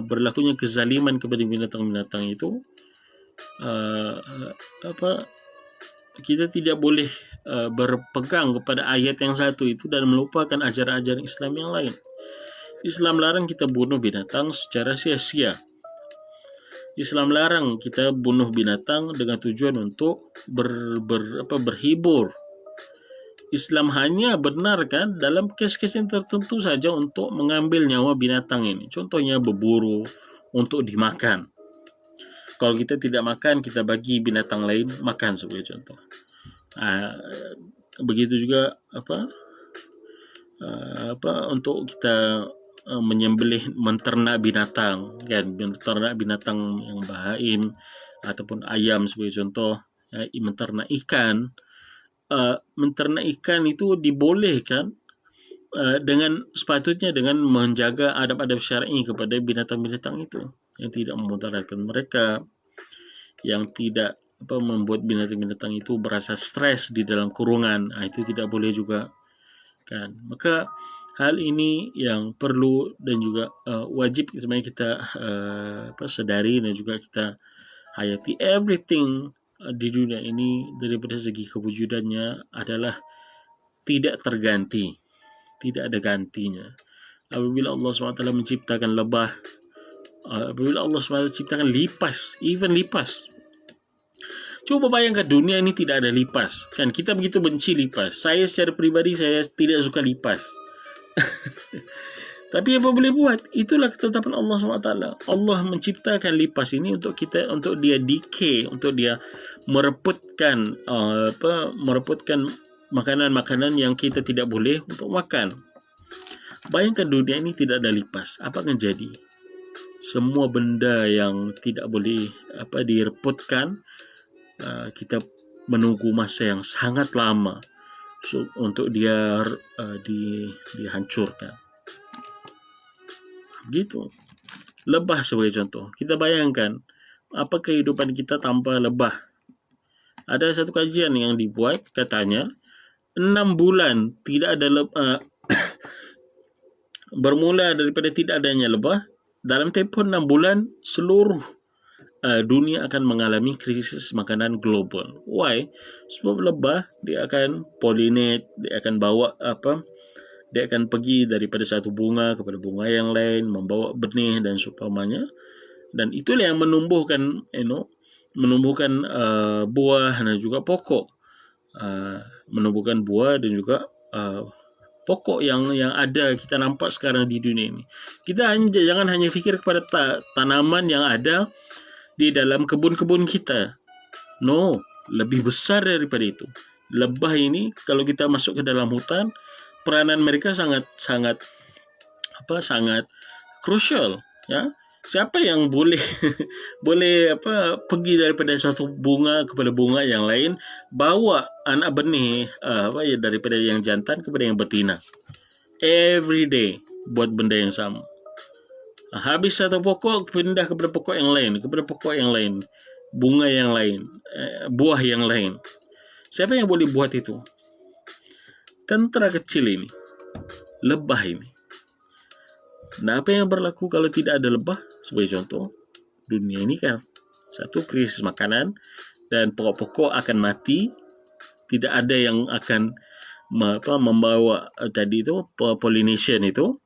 berlakunya kezaliman kepada binatang-binatang itu, kita tidak boleh berpegang kepada ayat yang satu itu dan melupakan ajaran-ajaran Islam yang lain. Islam larang kita bunuh binatang secara sia-sia. Islam larang kita bunuh binatang dengan tujuan untuk berhibur. Islam hanya benarkan dalam kes-kes yang tertentu saja untuk mengambil nyawa binatang ini. Contohnya berburu untuk dimakan. Kalau kita tidak makan, kita bagi binatang lain makan sebagai contoh. Begitu juga untuk kita menyembelih, menternak binatang, kan, menternak binatang yang bahaim ataupun ayam sebagai contoh, ya, menternak ikan. Menternak ikan itu dibolehkan dengan sepatutnya dengan menjaga adab-adab syar'i kepada binatang-binatang itu yang tidak memudaratkan mereka, yang tidak membuat binatang-binatang itu berasa stres di dalam kurungan. Itu tidak boleh juga, kan. Maka hal ini yang perlu dan juga wajib sebenarnya kita sedari dan juga kita hayati. Everything di dunia ini daripada segi kewujudannya adalah tidak terganti, tidak ada gantinya. Apabila Allah SWT menciptakan lebah, apabila Allah SWT menciptakan lipas, even lipas. Coba bayangkan dunia ini tidak ada lipas, kan? Kita begitu benci lipas. Saya secara pribadi saya tidak suka lipas. Tapi apa boleh buat? Itulah ketetapan Allah SWT. Allah menciptakan lipas ini untuk kita, untuk dia decay, untuk dia mereputkan makanan-makanan yang kita tidak boleh untuk makan. Bayangkan dunia ini tidak ada lipas, apa akan jadi? Semua benda yang tidak boleh direputkan, kita menunggu masa yang sangat lama untuk dia dihancurkan. Gitu. Lebah sebagai contoh. Kita bayangkan apa kehidupan kita tanpa lebah. Ada satu kajian yang dibuat, katanya 6 bulan tidak ada bermula daripada tidak adanya lebah. Dalam tempoh 6 bulan seluruh dunia akan mengalami krisis makanan global. Why? Sebab lebah dia akan pollinate, dia akan bawa dia akan pergi daripada satu bunga kepada bunga yang lain, membawa benih dan seumpamanya. Dan itulah yang menumbuhkan buah dan juga pokok. Menumbuhkan buah dan juga pokok yang ada kita nampak sekarang di dunia ini. Kita jangan hanya fikir kepada tanaman yang ada di dalam kebun-kebun kita. No, lebih besar daripada itu. Lebah ini kalau kita masuk ke dalam hutan, peranan mereka sangat crucial, ya. Siapa yang boleh pergi daripada satu bunga kepada bunga yang lain, bawa anak benih daripada yang jantan kepada yang betina every day buat benda yang sama. Habis satu pokok pindah kepada pokok yang lain, bunga yang lain, buah yang lain. Siapa yang boleh buat itu? Tentara kecil ini, lebah ini. Nah, apa yang berlaku kalau tidak ada lebah? Sebagai contoh, dunia ini kan satu krisis makanan dan pokok-pokok akan mati. Tidak ada yang akan membawa tadi itu pollination itu.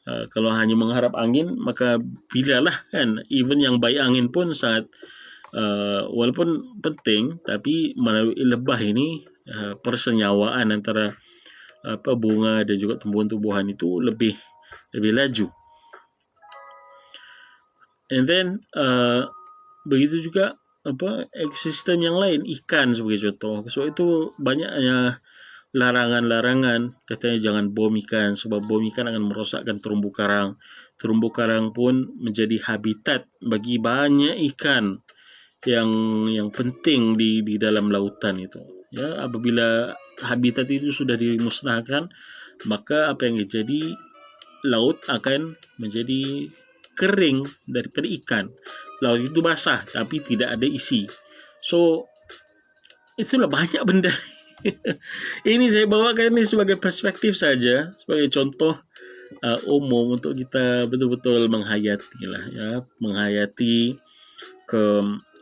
Kalau hanya mengharap angin, maka bilalah, kan, even yang baik angin pun sangat walaupun penting, tapi melalui lebah ini persenyawaan antara bunga dan juga tumbuhan-tumbuhan itu lebih laju. And then begitu juga ekosistem yang lain, ikan sebagai contoh. So itu banyaknya larangan-larangan, katanya jangan bom ikan sebab bom ikan akan merosakkan terumbu karang. Terumbu karang pun menjadi habitat bagi banyak ikan yang penting di dalam lautan itu. Ya, apabila habitat itu sudah dimusnahkan, maka apa yang terjadi, laut akan menjadi kering daripada ikan. Laut itu basah tapi tidak ada isi. So itulah banyak benda. Ini saya bawakan ini sebagai perspektif saja, sebagai contoh umum untuk kita betul-betul menghayati lah, ya, menghayati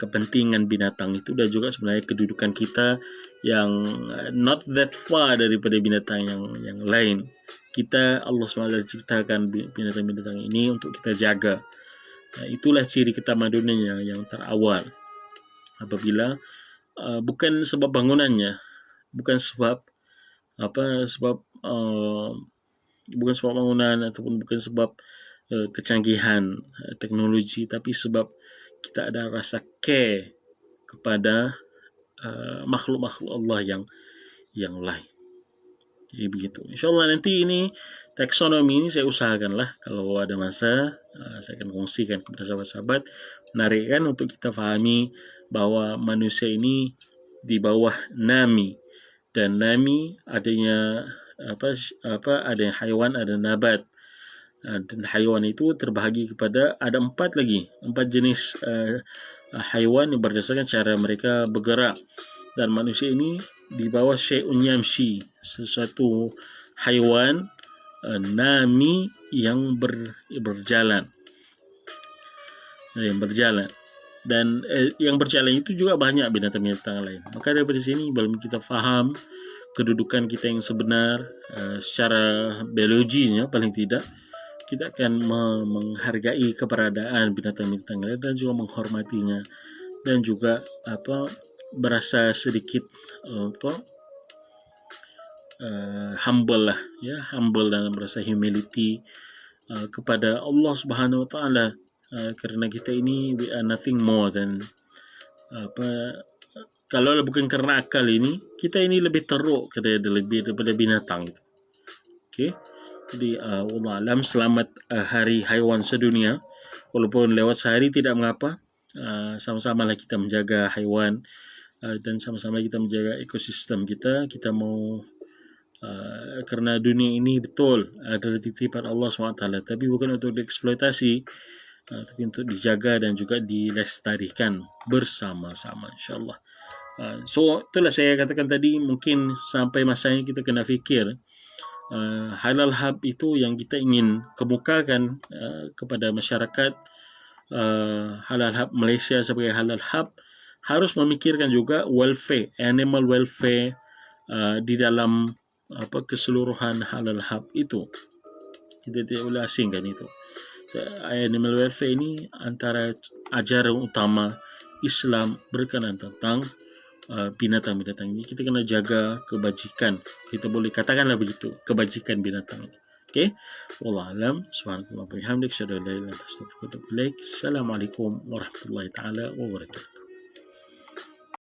kepentingan binatang itu dan juga sebenarnya kedudukan kita yang not that far daripada binatang yang lain. Kita Allah SWT ciptakan binatang-binatang ini untuk kita jaga. Itulah ciri ketamadunannya yang terawal. Apabila bukan sebab bangunannya, bukan sebab bukan sebab bangunan ataupun bukan sebab kecanggihan teknologi, tapi sebab kita ada rasa care kepada makhluk-makhluk Allah yang lain. Jadi begitu. InsyaAllah nanti ini taksonomi ini saya usahakanlah kalau ada masa saya akan kongsikan kepada sahabat-sahabat, menarik kan untuk kita fahami bahwa manusia ini di bawah nami, dan nami adanya ada yang haiwan, ada nabat, dan haiwan itu terbahagi kepada ada 4 jenis haiwan yang berdasarkan cara mereka bergerak, dan manusia ini di bawah syai'un yamshi, sesuatu haiwan nami yang berjalan, dan yang berjalan itu juga banyak binatang-binatang lain. Maka daripada sini belum kita faham kedudukan kita yang sebenar secara biologinya, paling tidak kita akan menghargai keberadaan binatang-binatang lain dan juga menghormatinya, dan juga berasa sedikit humble lah, ya, humble dan berasa humility kepada Allah Subhanahu wa taala, karena kita ini we are nothing more than kalau bukan karena akal ini, kita ini lebih teruk daripada binatang itu. Okey. Jadi wallah alam, selamat hari haiwan sedunia. Walaupun lewat sehari tidak mengapa. Sama-samalah kita menjaga haiwan dan sama-sama kita menjaga ekosistem kita. Kita mau kerana dunia ini betul adalah titipan Allah SWT, tapi bukan untuk dieksploitasi, tapi untuk dijaga dan juga dilestarikan bersama-sama, insyaAllah. So itulah saya katakan tadi, mungkin sampai masanya kita kena fikir halal hub itu yang kita ingin kemukakan kepada masyarakat. Halal hub Malaysia sebagai halal hub harus memikirkan juga welfare, animal welfare di dalam keseluruhan halal hub itu. Kita tidak boleh asingkan itu. Animal welfare ini antara ajaran utama Islam berkenaan tentang binatang-binatang ini. Kita kena jaga kebajikan, kita boleh katakanlah begitu, kebajikan binatang ini. Okey, wallahu alam. Subhanallahi wa bihamdihi, asyhadu an la ilaha illa anta, astaghfiruka wa atubu ilaik. Assalamualaikum warahmatullahi taala wabarakatuh.